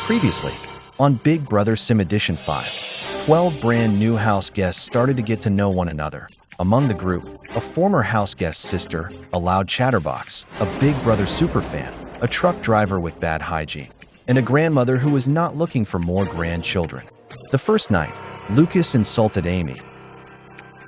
Previously, on Big Brother Sim Edition 5, 12 brand new house guests started to get to know one another. Among the group, a former house guest's sister, a loud chatterbox, a Big Brother superfan, a truck driver with bad hygiene, and a grandmother who was not looking for more grandchildren. The first night, Lucas insulted Amy,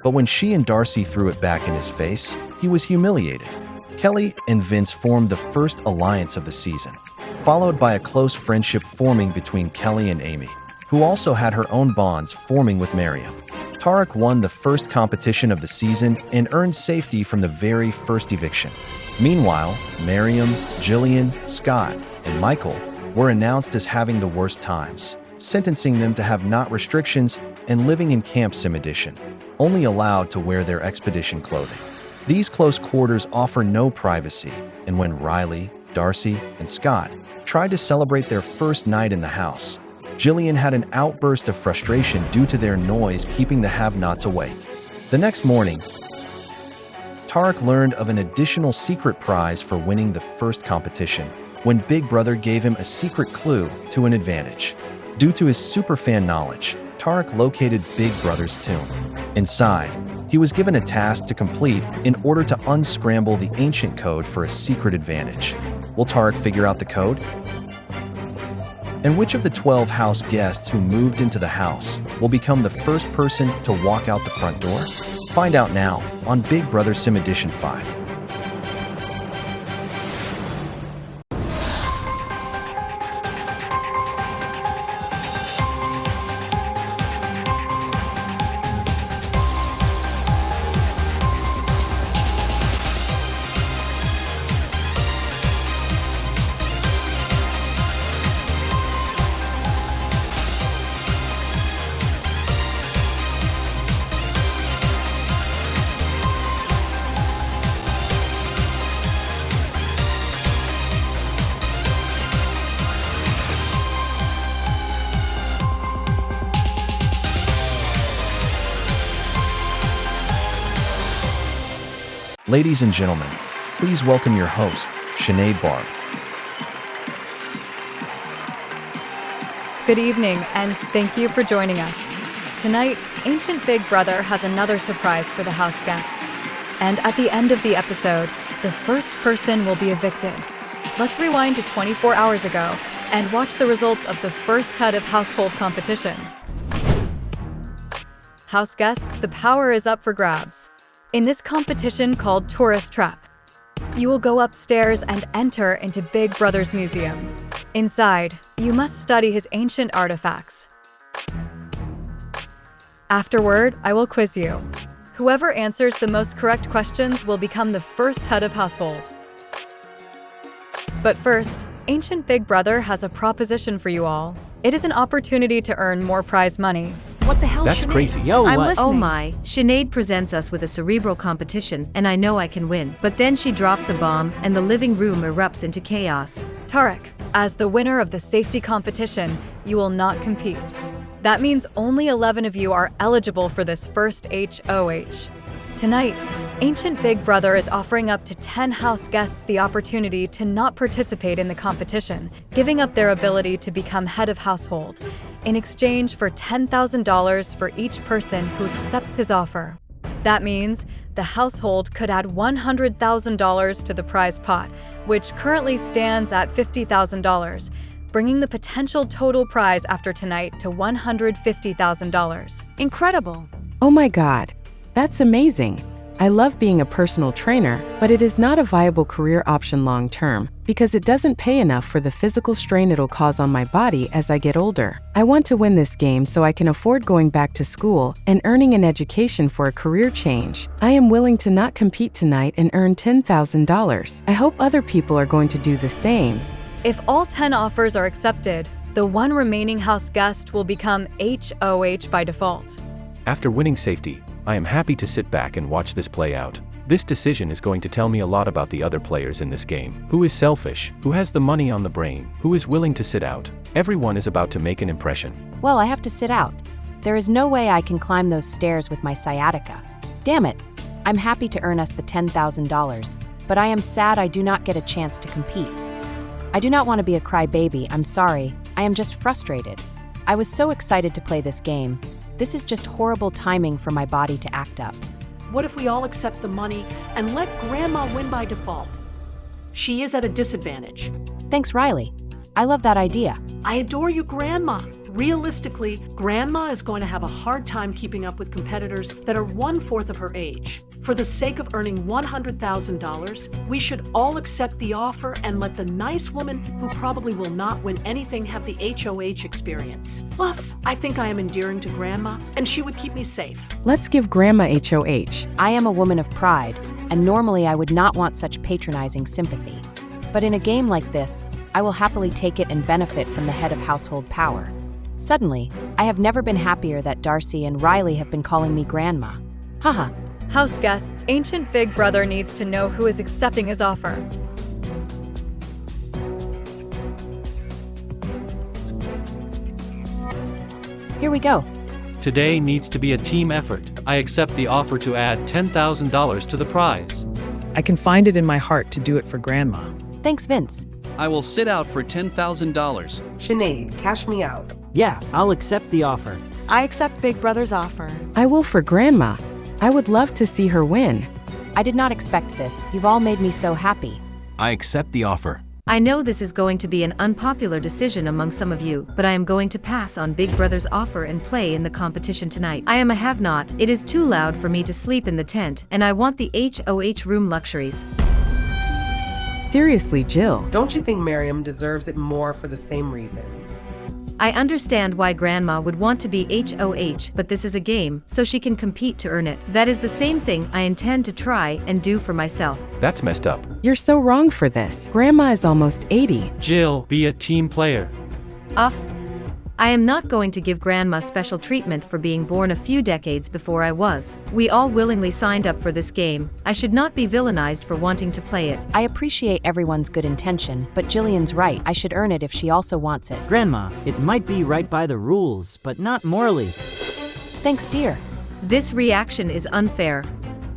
but when she and Darcy threw it back in his face, he was humiliated. Kelly and Vince formed the first alliance of the season, followed by a close friendship forming between Kelly and Amy, who also had her own bonds forming with Miriam. Tarek won the first competition of the season and earned safety from the very first eviction. Meanwhile, Miriam, Jillian, Scott, and Michael were announced as having the worst times, sentencing them to have not restrictions and living in Camp Sim Edition, only allowed to wear their expedition clothing. These close quarters offer no privacy, and when Riley, Darcy, and Scott tried to celebrate their first night in the house, Jillian had an outburst of frustration due to their noise keeping the have-nots awake. The next morning, Tarek learned of an additional secret prize for winning the first competition when Big Brother gave him a secret clue to an advantage. Due to his superfan knowledge, Tarek located Big Brother's tomb. Inside, he was given a task to complete in order to unscramble the ancient code for a secret advantage. Will Tarek figure out the code? And which of the 12 house guests who moved into the house will become the first person to walk out the front door? Find out now on Big Brother Sim Edition 5. Ladies and gentlemen, please welcome your host, Sinead Barb. Good evening, and thank you for joining us. Tonight, Ancient Big Brother has another surprise for the house guests. And at the end of the episode, the first person will be evicted. Let's rewind to 24 hours ago and watch the results of the first head of household competition. House guests, the power is up for grabs. In this competition called Tourist Trap, you will go upstairs and enter into Big Brother's museum. Inside, you must study his ancient artifacts. Afterward, I will quiz you. Whoever answers the most correct questions will become the first head of household. But first, Ancient Big Brother has a proposition for you all. It is an opportunity to earn more prize money. What the hell, That's Sinead? crazy. Yo, I'm what? listening. Oh my, Sinead presents us with a cerebral competition, and I know I can win. But then she drops a bomb, and the living room erupts into chaos. Tarek, as the winner of the safety competition, you will not compete. That means only 11 of you are eligible for this first HOH. Tonight, Ancient Big Brother is offering up to 10 house guests the opportunity to not participate in the competition, giving up their ability to become head of household, in exchange for $10,000 for each person who accepts his offer. That means the household could add $100,000 to the prize pot, which currently stands at $50,000, bringing the potential total prize after tonight to $150,000. Incredible. Oh my God, that's amazing. I love being a personal trainer, but it is not a viable career option long term because it doesn't pay enough for the physical strain it'll cause on my body as I get older. I want to win this game so I can afford going back to school and earning an education for a career change. I am willing to not compete tonight and earn $10,000. I hope other people are going to do the same. If all 10 offers are accepted, the one remaining house guest will become HOH by default. After winning safety, I am happy to sit back and watch this play out. This decision is going to tell me a lot about the other players in this game. Who is selfish? Who has the money on the brain? Who is willing to sit out? Everyone is about to make an impression. Well, I have to sit out. There is no way I can climb those stairs with my sciatica. Damn it. I'm happy to earn us the $10,000, but I am sad I do not get a chance to compete. I do not want to be a crybaby, I'm sorry, I am just frustrated. I was so excited to play this game. This is just horrible timing for my body to act up. What if we all accept the money and let Grandma win by default? She is at a disadvantage. Thanks, Riley. I love that idea. I adore you, Grandma. Realistically, Grandma is going to have a hard time keeping up with competitors that are 1/4 of her age. For the sake of earning $100,000, we should all accept the offer and let the nice woman who probably will not win anything have the HOH experience. Plus, I think I am endearing to Grandma, and she would keep me safe. Let's give Grandma HOH. I am a woman of pride, and normally I would not want such patronizing sympathy. But in a game like this, I will happily take it and benefit from the head of household power. Suddenly, I have never been happier that Darcy and Riley have been calling me Grandma. Haha. House guests, ancient big brother needs to know who is accepting his offer. Here we go. Today needs to be a team effort. I accept the offer to add $10,000 to the prize. I can find it in my heart to do it for Grandma. Thanks, Vince. I will sit out for $10,000. Sinead, cash me out. Yeah, I'll accept the offer. I accept Big Brother's offer. I will for Grandma. I would love to see her win. I did not expect this. You've all made me so happy. I accept the offer. I know this is going to be an unpopular decision among some of you, but I am going to pass on Big Brother's offer and play in the competition tonight. I am a have-not. It is too loud for me to sleep in the tent, and I want the HOH room luxuries. Seriously, Jill. Don't you think Miriam deserves it more for the same reasons? I understand why Grandma would want to be HOH, but this is a game, so she can compete to earn it. That is the same thing I intend to try and do for myself. That's messed up. You're so wrong for this. Grandma is almost 80. Jill, be a team player. I am not going to give Grandma special treatment for being born a few decades before I was. We all willingly signed up for this game. I should not be villainized for wanting to play it. I appreciate everyone's good intention, but Jillian's right. I should earn it if she also wants it. Grandma, it might be right by the rules, but not morally. Thanks, dear. This reaction is unfair.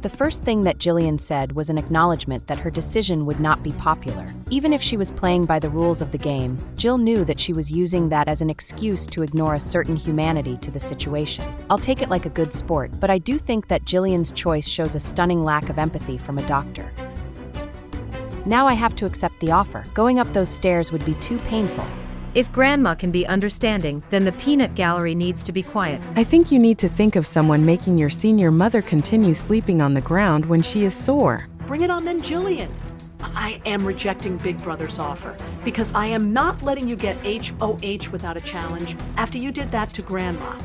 The first thing that Jillian said was an acknowledgement that her decision would not be popular. Even if she was playing by the rules of the game, Jill knew that she was using that as an excuse to ignore a certain humanity to the situation. I'll take it like a good sport, but I do think that Jillian's choice shows a stunning lack of empathy from a doctor. Now I have to accept the offer. Going up those stairs would be too painful. If Grandma can be understanding, then the peanut gallery needs to be quiet. I think you need to think of someone making your senior mother continue sleeping on the ground when she is sore. Bring it on then, Jillian. I am rejecting Big Brother's offer because I am not letting you get HOH without a challenge after you did that to Grandma.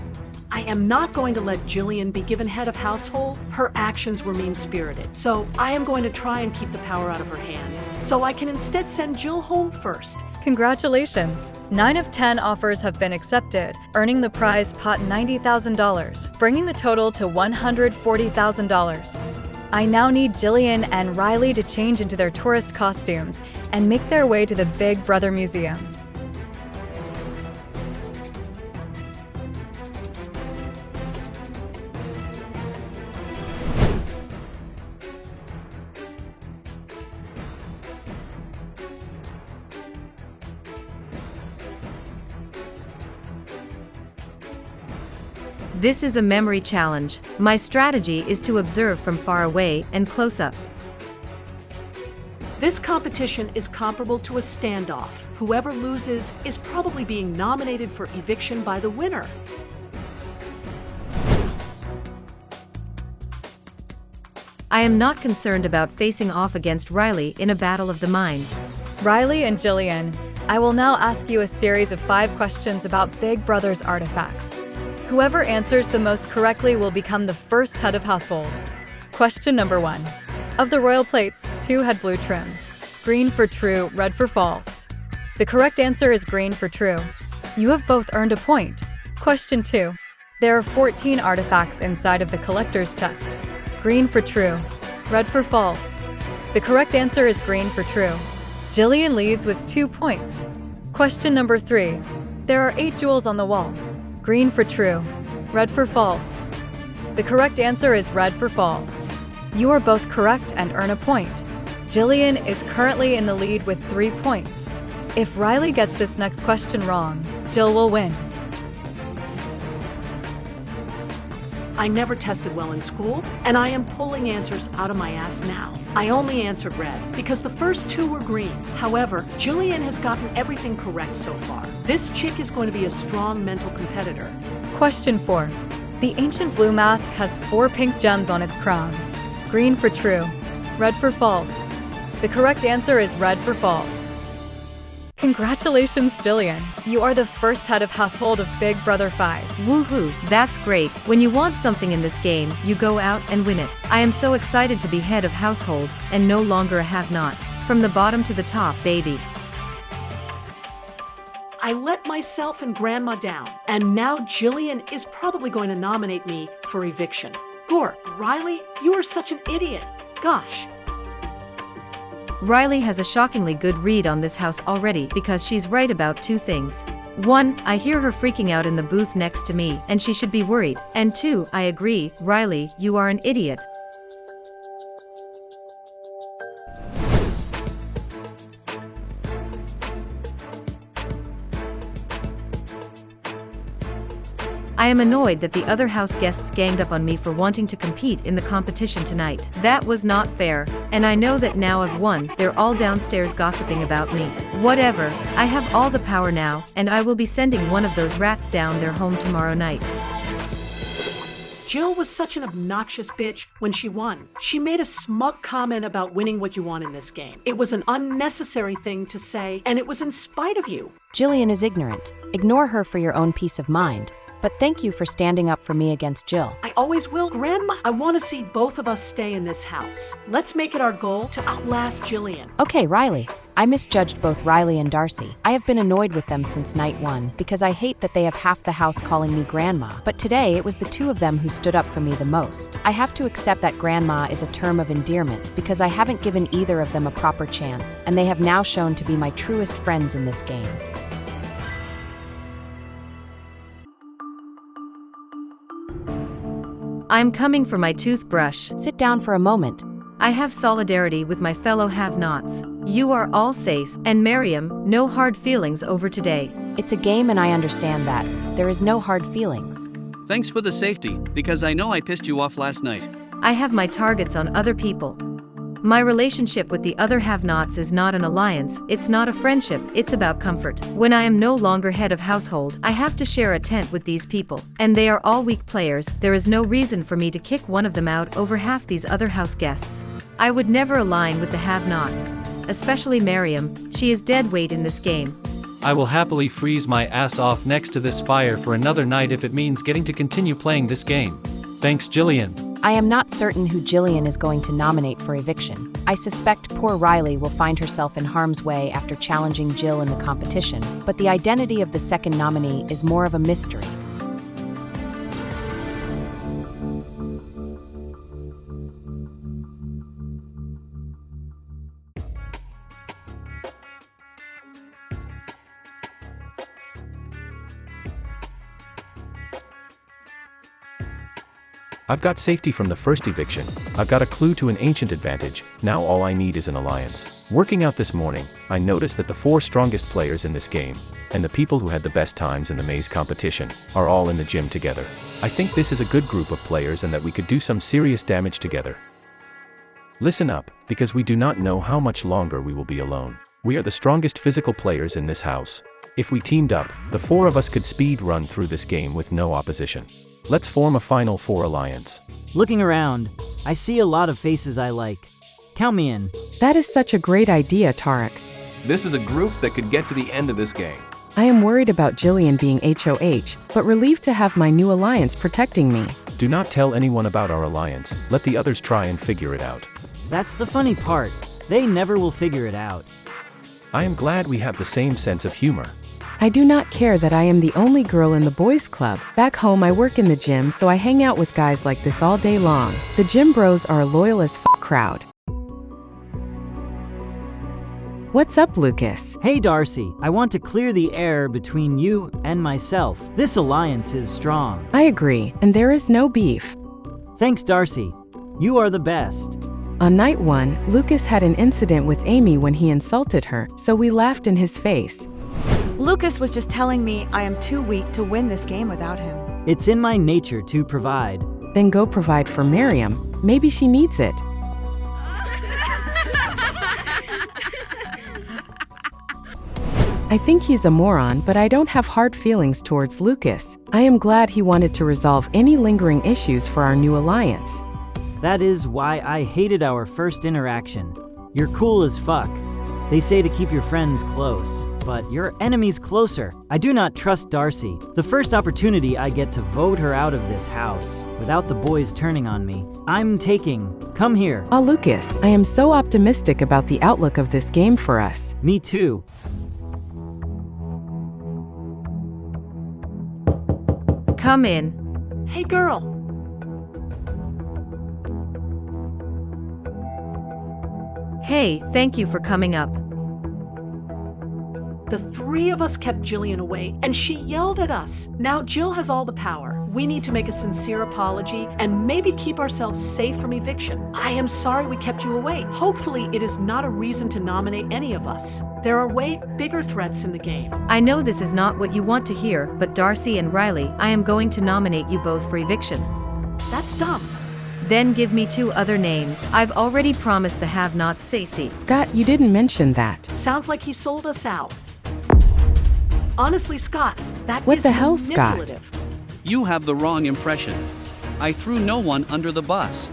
I am not going to let Jillian be given head of household. Her actions were mean-spirited. So I am going to try and keep the power out of her hands so I can instead send Jill home first. Congratulations! 9 of 10 offers have been accepted, earning the prize pot $90,000, bringing the total to $140,000. I now need Jillian and Riley to change into their tourist costumes and make their way to the Big Brother Museum. This is a memory challenge. My strategy is to observe from far away and close up. This competition is comparable to a standoff. Whoever loses is probably being nominated for eviction by the winner. I am not concerned about facing off against Riley in a battle of the minds. Riley and Jillian, I will now ask you a series of 5 questions about Big Brother's artifacts. Whoever answers the most correctly will become the first head of household. Question number 1. Of the royal plates, 2 had blue trim. Green for true, red for false. The correct answer is green for true. You have both earned a point. Question 2. There are 14 artifacts inside of the collector's chest. Green for true, red for false. The correct answer is green for true. Jillian leads with 2 points. Question number 3. There are 8 jewels on the wall. Green for true, red for false. The correct answer is red for false. You are both correct and earn a point. Jillian is currently in the lead with 3 points. If Riley gets this next question wrong, Jill will win. I never tested well in school, and I am pulling answers out of my ass now. I only answered red because the first two were green. However, Jillian has gotten everything correct so far. This chick is going to be a strong mental competitor. Question 4. The ancient blue mask has 4 pink gems on its crown. Green for true, red for false. The correct answer is red for false. Congratulations, Jillian. You are the first head of household of Big Brother 5. Woohoo, that's great. When you want something in this game, you go out and win it. I am so excited to be head of household, and no longer a have-not. From the bottom to the top, baby. I let myself and Grandma down, and now Jillian is probably going to nominate me for eviction. Gore, Riley, you are such an idiot. Gosh. Riley has a shockingly good read on this house already because she's right about 2 things. 1, I hear her freaking out in the booth next to me, and she should be worried. And 2, I agree, Riley, you are an idiot. I am annoyed that the other house guests ganged up on me for wanting to compete in the competition tonight. That was not fair, and I know that now I've won, they're all downstairs gossiping about me. Whatever, I have all the power now, and I will be sending one of those rats down their home tomorrow night. Jill was such an obnoxious bitch when she won. She made a smug comment about winning what you want in this game. It was an unnecessary thing to say, and it was in spite of you. Jillian is ignorant. Ignore her for your own peace of mind. But thank you for standing up for me against Jill. I always will, Grandma. I want to see both of us stay in this house. Let's make it our goal to outlast Jillian. Okay, Riley. I misjudged both Riley and Darcy. I have been annoyed with them since night 1 because I hate that they have half the house calling me Grandma. But today it was the 2 of them who stood up for me the most. I have to accept that Grandma is a term of endearment because I haven't given either of them a proper chance, and they have now shown to be my truest friends in this game. I'm coming for my toothbrush. Sit down for a moment. I have solidarity with my fellow have-nots. You are all safe, and Miriam, no hard feelings over today. It's a game and I understand that. There is no hard feelings. Thanks for the safety, because I know I pissed you off last night. I have my targets on other people. My relationship with the other have-nots is not an alliance, it's not a friendship, it's about comfort. When I am no longer head of household, I have to share a tent with these people. And they are all weak players, there is no reason for me to kick one of them out over half these other house guests. I would never align with the have-nots. Especially Miriam, she is dead weight in this game. I will happily freeze my ass off next to this fire for another night if it means getting to continue playing this game. Thanks, Jillian. I am not certain who Jillian is going to nominate for eviction. I suspect poor Riley will find herself in harm's way after challenging Jill in the competition, but the identity of the second nominee is more of a mystery. I've got safety from the first eviction, I've got a clue to an ancient advantage, now all I need is an alliance. Working out this morning, I noticed that the 4 strongest players in this game, and the people who had the best times in the maze competition, are all in the gym together. I think this is a good group of players and that we could do some serious damage together. Listen up, because we do not know how much longer we will be alone. We are the strongest physical players in this house. If we teamed up, the 4 of us could speed run through this game with no opposition. Let's form a Final 4 alliance. Looking around, I see a lot of faces I like. Count me in. That is such a great idea, Tarek. This is a group that could get to the end of this game. I am worried about Jillian being HOH, but relieved to have my new alliance protecting me. Do not tell anyone about our alliance, let the others try and figure it out. That's the funny part. They never will figure it out. I am glad we have the same sense of humor. I do not care that I am the only girl in the boys' club. Back home I work in the gym, so I hang out with guys like this all day long. The gym bros are a loyal as crowd. What's up, Lucas? Hey Darcy, I want to clear the air between you and myself. This alliance is strong. I agree, and there is no beef. Thanks, Darcy. You are the best. On night 1, Lucas had an incident with Amy when he insulted her, so we laughed in his face. Lucas was just telling me I am too weak to win this game without him. It's in my nature to provide. Then go provide for Miriam. Maybe she needs it. I think he's a moron, but I don't have hard feelings towards Lucas. I am glad he wanted to resolve any lingering issues for our new alliance. That is why I hated our first interaction. You're cool as fuck. They say to keep your friends close, but your enemies closer. I do not trust Darcy. The first opportunity I get to vote her out of this house, without the boys turning on me, I'm taking. Come here. Oh, Lucas, I am so optimistic about the outlook of this game for us. Me too. Come in. Hey, girl. Hey, thank you for coming up. The three of us kept Jillian away, and she yelled at us. Now Jill has all the power. We need to make a sincere apology and maybe keep ourselves safe from eviction. I am sorry we kept you away. Hopefully, it is not a reason to nominate any of us. There are way bigger threats in the game. I know this is not what you want to hear, but Darcy and Riley, I am going to nominate you both for eviction. That's dumb. Then give me 2 other names. I've already promised the have-nots safety. Scott, you didn't mention that. Sounds like he sold us out. Honestly, Scott, that What is the hell, Scott? manipulative. You have the wrong impression. I threw no one under the bus.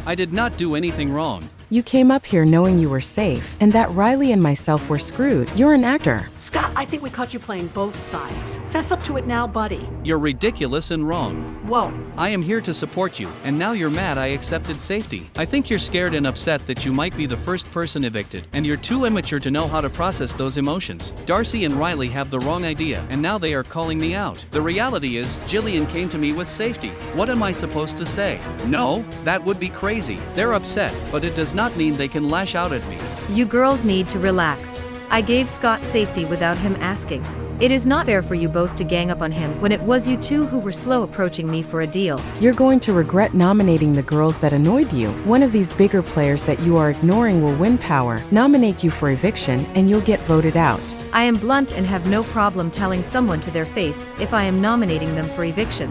I did not do anything wrong. You came up here knowing you were safe, and that Riley and myself were screwed. You're an actor. Scott, I think we caught you playing both sides. Fess up to it now, buddy. You're ridiculous and wrong. Whoa. I am here to support you, and now you're mad I accepted safety. I think you're scared and upset that you might be the first person evicted, and you're too immature to know how to process those emotions. Darcy and Riley have the wrong idea, and now they are calling me out. The reality is, Jillian came to me with safety. What am I supposed to say? No, that would be crazy. They're upset, but it does not mean they can lash out at me. You girls need to relax. I gave Scott safety without him asking. It is not fair for you both to gang up on him when it was you two who were slow approaching me for a deal. You're going to regret nominating the girls that annoyed you. One of these bigger players that you are ignoring will win power, nominate you for eviction, and you'll get voted out. I am blunt and have no problem telling someone to their face if I am nominating them for eviction.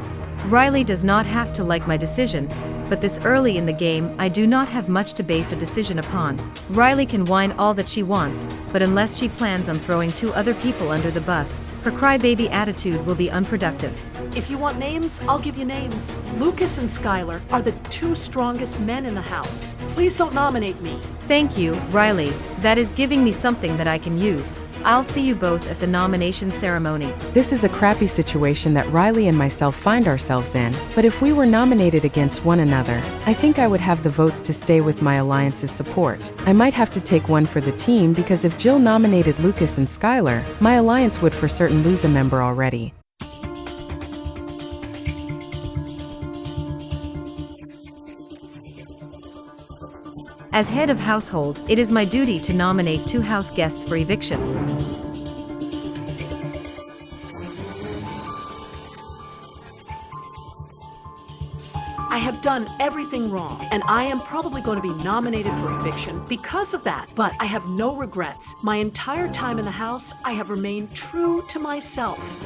Riley does not have to like my decision, but this early in the game, I do not have much to base a decision upon. Riley can whine all that she wants, but unless she plans on throwing 2 other people under the bus, her crybaby attitude will be unproductive. If you want names, I'll give you names. Lucas and Skylar are the 2 strongest men in the house. Please don't nominate me. Thank you, Riley. That is giving me something that I can use. I'll see you both at the nomination ceremony. This is a crappy situation that Riley and myself find ourselves in, but if we were nominated against one another, I think I would have the votes to stay with my alliance's support. I might have to take one for the team because if Jill nominated Lucas and Skylar, my alliance would for certain lose a member already. As head of household, it is my duty to nominate 2 house guests for eviction. I have done everything wrong, and I am probably going to be nominated for eviction because of that, but I have no regrets. My entire time in the house, I have remained true to myself.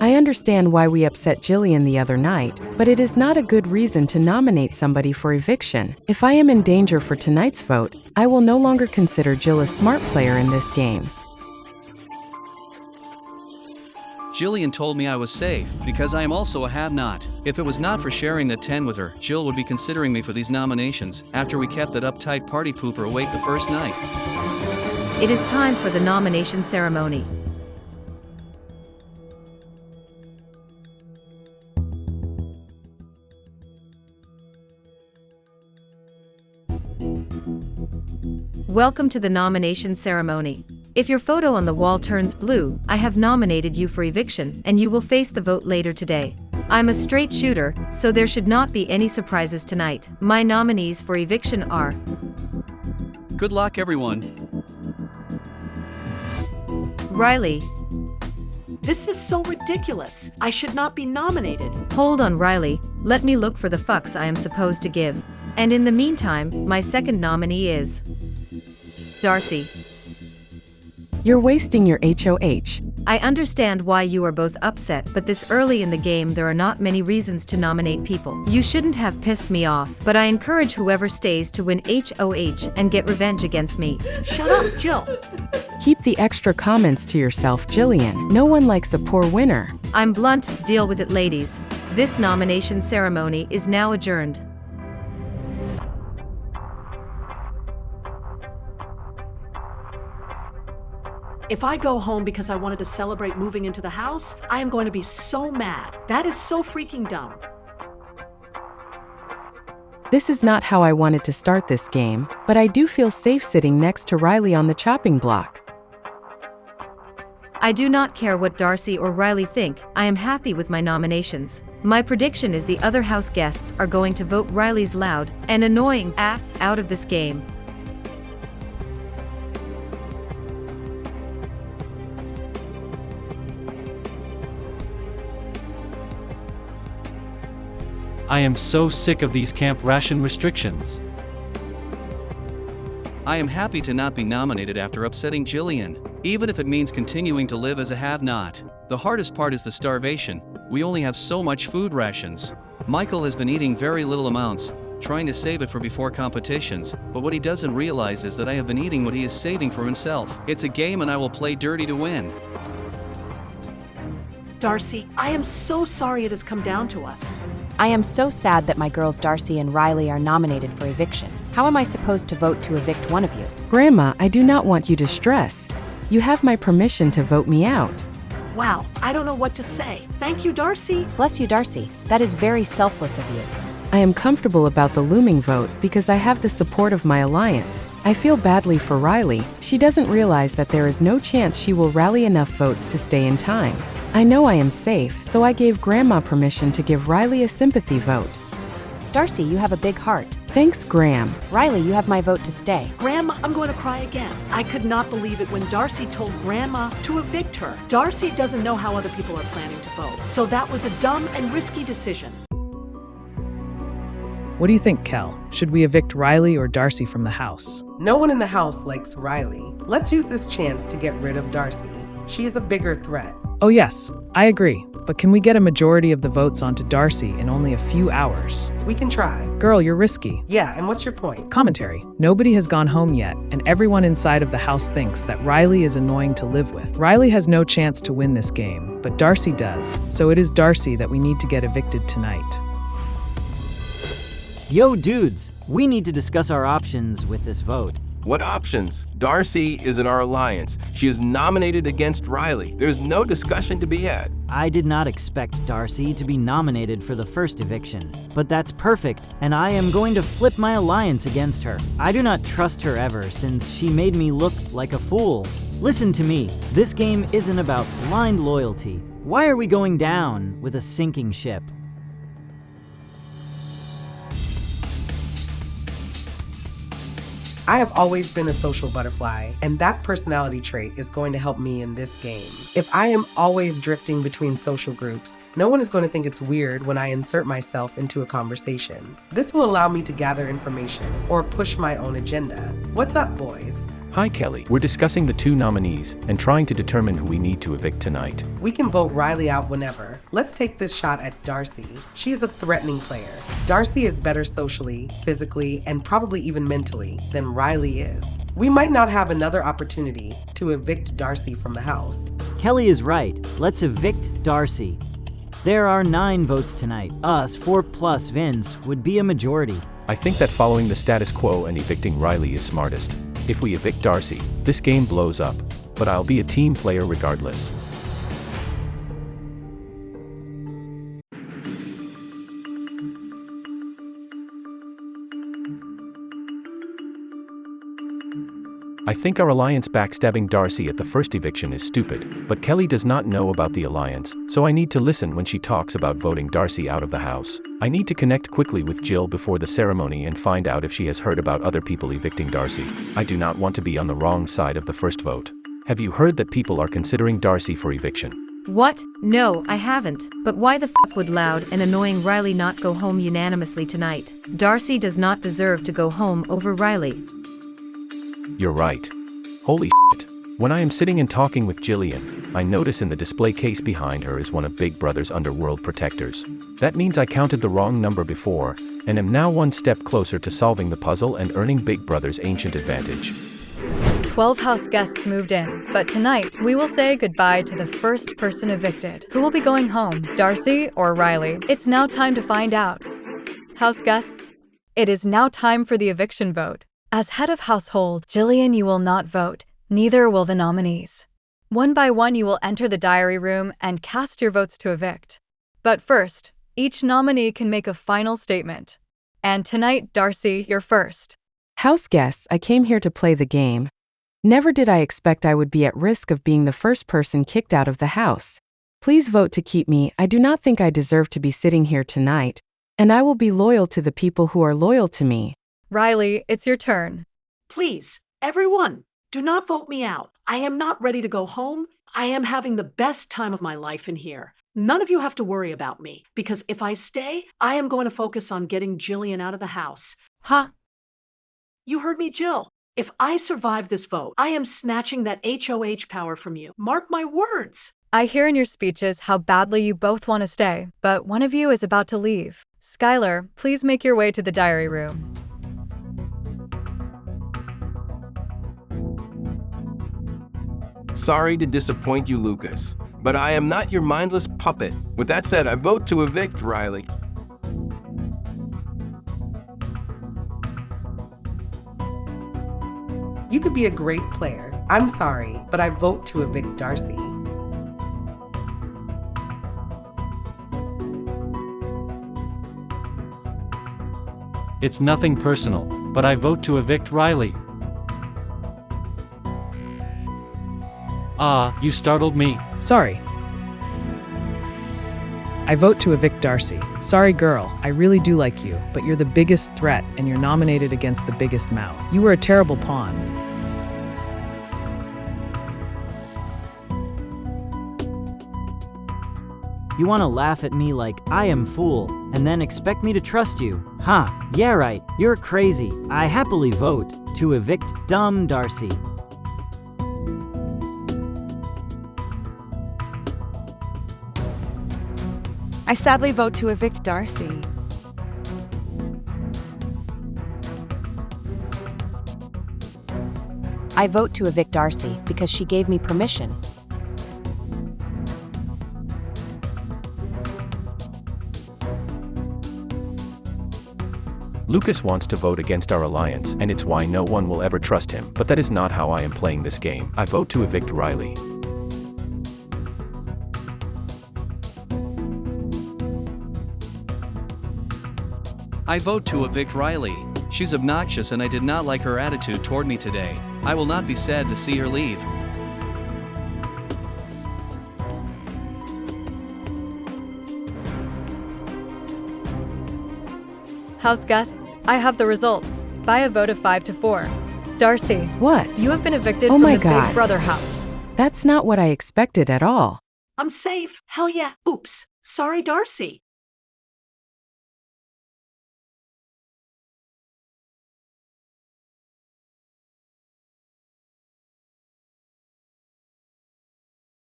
I understand why we upset Jillian the other night, but it is not a good reason to nominate somebody for eviction. If I am in danger for tonight's vote, I will no longer consider Jill a smart player in this game. Jillian told me I was safe, because I am also a have-not. If it was not for sharing the 10 with her, Jill would be considering me for these nominations, after we kept that uptight party pooper awake the first night. It is time for the nomination ceremony. Welcome to the nomination ceremony. If your photo on the wall turns blue, I have nominated you for eviction, and you will face the vote later today. I'm a straight shooter, so there should not be any surprises tonight. My nominees for eviction are... Good luck, everyone. Riley, This is so ridiculous. I should not be nominated. Hold on, Riley. Let me look for the fucks I am supposed to give. And in the meantime, my second nominee is Darcy. You're wasting your HOH. I understand why you are both upset, but this early in the game there are not many reasons to nominate people. You shouldn't have pissed me off, but I encourage whoever stays to win HOH and get revenge against me. Shut up, Jill. Keep the extra comments to yourself, Jillian. No one likes a poor winner. I'm blunt, deal with it, ladies. This nomination ceremony is now adjourned. If I go home because I wanted to celebrate moving into the house, I am going to be so mad. That is so freaking dumb. This is not how I wanted to start this game, but I do feel safe sitting next to Riley on the chopping block. I do not care what Darcy or Riley think, I am happy with my nominations. My prediction is the other house guests are going to vote Riley's loud and annoying ass out of this game. I am so sick of these camp ration restrictions. I am happy to not be nominated after upsetting Jillian, even if it means continuing to live as a have-not. The hardest part is the starvation. We only have so much food rations. Michael has been eating very little amounts, trying to save it for before competitions, but what he doesn't realize is that I have been eating what he is saving for himself. It's a game and I will play dirty to win. Darcy, I am so sorry it has come down to us. I am so sad that my girls Darcy and Riley are nominated for eviction. How am I supposed to vote to evict one of you? Grandma, I do not want you to stress. You have my permission to vote me out. Wow, I don't know what to say. Thank you, Darcy. Bless you, Darcy. That is very selfless of you. I am comfortable about the looming vote because I have the support of my alliance. I feel badly for Riley. She doesn't realize that there is no chance she will rally enough votes to stay in time. I know I am safe, so I gave Grandma permission to give Riley a sympathy vote. Darcy, you have a big heart. Thanks, Graham. Riley, you have my vote to stay. Grandma, I'm going to cry again. I could not believe it when Darcy told Grandma to evict her. Darcy doesn't know how other people are planning to vote, so that was a dumb and risky decision. What do you think, Kel? Should we evict Riley or Darcy from the house? No one in the house likes Riley. Let's use this chance to get rid of Darcy. She is a bigger threat. Oh yes, I agree. But can we get a majority of the votes onto Darcy in only a few hours? We can try. Girl, you're risky. Yeah, and what's your point? Commentary. Nobody has gone home yet, and everyone inside of the house thinks that Riley is annoying to live with. Riley has no chance to win this game, but Darcy does. So it is Darcy that we need to get evicted tonight. Yo, dudes, we need to discuss our options with this vote. What options? Darcy is in our alliance. She is nominated against Riley. There's no discussion to be had. I did not expect Darcy to be nominated for the first eviction, but that's perfect, and I am going to flip my alliance against her. I do not trust her ever since she made me look like a fool. Listen to me, this game isn't about blind loyalty. Why are we going down with a sinking ship? I have always been a social butterfly, and that personality trait is going to help me in this game. If I am always drifting between social groups, no one is going to think it's weird when I insert myself into a conversation. This will allow me to gather information or push my own agenda. What's up, boys? Hi, Kelly. We're discussing the two nominees and trying to determine who we need to evict tonight. We can vote Riley out whenever. Let's take this shot at Darcy. She is a threatening player. Darcy is better socially, physically, and probably even mentally than Riley is. We might not have another opportunity to evict Darcy from the house. Kelly is right. Let's evict Darcy. There are 9 votes tonight. Us, 4 plus Vince, would be a majority. I think that following the status quo and evicting Riley is smartest. If we evict Darcy, this game blows up, but I'll be a team player regardless. I think our alliance backstabbing Darcy at the first eviction is stupid, but Kelly does not know about the alliance, so I need to listen when she talks about voting Darcy out of the house. I need to connect quickly with Jill before the ceremony and find out if she has heard about other people evicting Darcy. I do not want to be on the wrong side of the first vote. Have you heard that people are considering Darcy for eviction? What? No, I haven't. But why the fuck would loud and annoying Riley not go home unanimously tonight? Darcy does not deserve to go home over Riley. You're right. Holy shit. When I am sitting and talking with Jillian, I notice in the display case behind her is one of Big Brother's underworld protectors. That means I counted the wrong number before, and am now one step closer to solving the puzzle and earning Big Brother's ancient advantage. 12 house guests moved in, but tonight we will say goodbye to the first person evicted. Who will be going home, Darcy or Riley? It's now time to find out. House guests, it is now time for the eviction vote. As head of household, Jillian, you will not vote. Neither will the nominees. One by one, you will enter the diary room and cast your votes to evict. But first, each nominee can make a final statement. And tonight, Darcy, you're first. House guests, I came here to play the game. Never did I expect I would be at risk of being the first person kicked out of the house. Please vote to keep me. I do not think I deserve to be sitting here tonight, and I will be loyal to the people who are loyal to me. Riley, it's your turn. Please, everyone, do not vote me out. I am not ready to go home. I am having the best time of my life in here. None of you have to worry about me, because if I stay, I am going to focus on getting Jillian out of the house. Huh? You heard me, Jill. If I survive this vote, I am snatching that HOH power from you. Mark my words. I hear in your speeches how badly you both want to stay, but one of you is about to leave. Skylar, please make your way to the diary room. Sorry to disappoint you, Lucas, but I am not your mindless puppet. With that said, I vote to evict Riley. You could be a great player. I'm sorry, but I vote to evict Darcy. It's nothing personal, but I vote to evict Riley. Ah, you startled me. Sorry. I vote to evict Darcy. Sorry, girl, I really do like you, but you're the biggest threat and you're nominated against the biggest mouth. You were a terrible pawn. You want to laugh at me like I am fool, and then expect me to trust you? Huh, yeah right, you're crazy. I happily vote to evict dumb Darcy. I sadly vote to evict Darcy. I vote to evict Darcy because she gave me permission. Lucas wants to vote against our alliance, and it's why no one will ever trust him, but that is not how I am playing this game. I vote to evict Riley. I vote to evict Riley. She's obnoxious and I did not like her attitude toward me today. I will not be sad to see her leave. House guests, I have the results. By a vote of 5-4. Darcy. What? You have been evicted Oh from my the God. Big Brother house. That's not what I expected at all. I'm safe. Hell yeah. Oops. Sorry, Darcy.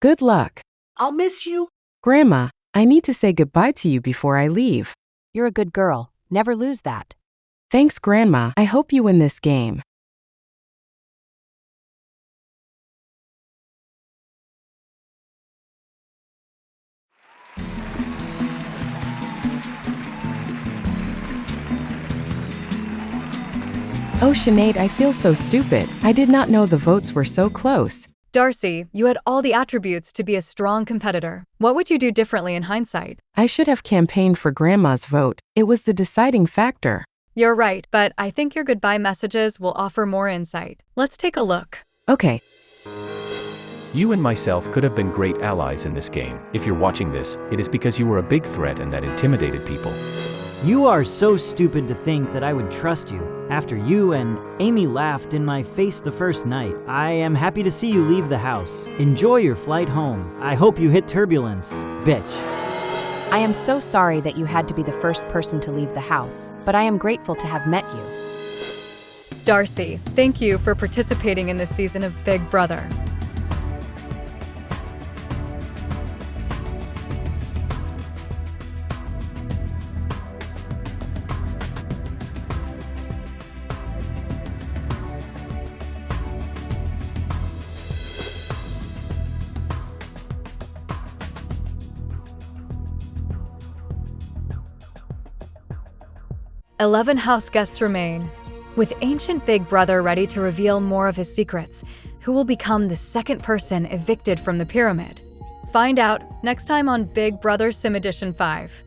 Good luck. I'll miss you. Grandma, I need to say goodbye to you before I leave. You're a good girl. Never lose that. Thanks, Grandma. I hope you win this game. Oh, Sinead, I feel so stupid. I did not know the votes were so close. Darcy, you had all the attributes to be a strong competitor. What would you do differently in hindsight? I should have campaigned for Grandma's vote. It was the deciding factor. You're right, but I think your goodbye messages will offer more insight. Let's take a look. Okay. You and myself could have been great allies in this game. If you're watching this, it is because you were a big threat and that intimidated people. You are so stupid to think that I would trust you. After you and Amy laughed in my face the first night, I am happy to see you leave the house. Enjoy your flight home. I hope you hit turbulence, bitch. I am so sorry that you had to be the first person to leave the house, but I am grateful to have met you. Darcy, thank you for participating in this season of Big Brother. "11 house guests remain. With ancient Big Brother ready to reveal more of his secrets, who will become the second person evicted from the pyramid? Find out next time on Big Brother Sim Edition 5.